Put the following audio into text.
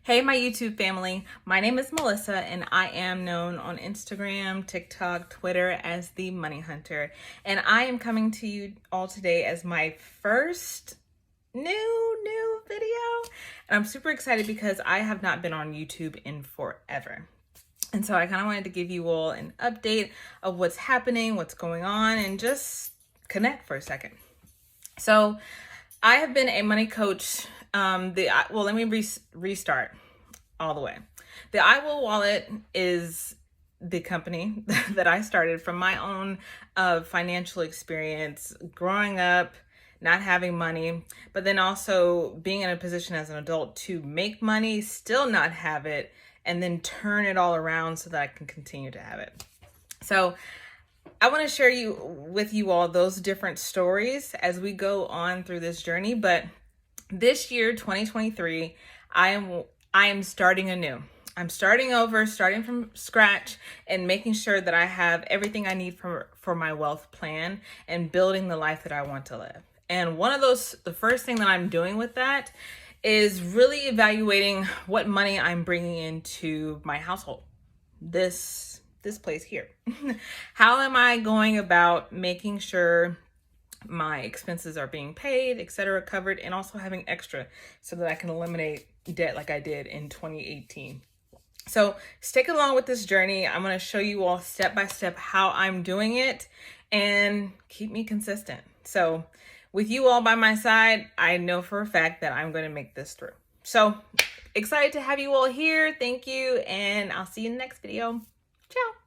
Hey, my YouTube family. My name is Melissa, and I am known on Instagram, TikTok, Twitter as the Money Hunter. And I am coming to you all today as my first new video. And I'm super excited because I have not been on YouTube in forever. And so I kind of wanted to give you all an update of what's happening, what's going on, and just connect for a second. So I have been a money coach. Let me restart all the way. The iWill Wallet is the company that I started from my own financial experience growing up, not having money, but then also being in a position as an adult to make money, still not have it, and then turn it all around so that I can continue to have it. So I want to share with you all those different stories as we go on through this journey. But this year, 2023, I am starting anew. I'm starting over, starting from scratch, and making sure that I have everything I need for my wealth plan and building the life that I want to live. And the first thing that I'm doing with that is really evaluating what money I'm bringing into my household. This place here. How am I going about making sure my expenses are being paid, etc., covered, and also having extra so that I can eliminate debt like I did in 2018. So stick along with this journey. I'm going to show you all step by step how I'm doing it and keep me consistent. So with you all by my side, I know for a fact that I'm going to make this through. So excited to have you all here. Thank you. And I'll see you in the next video. Ciao.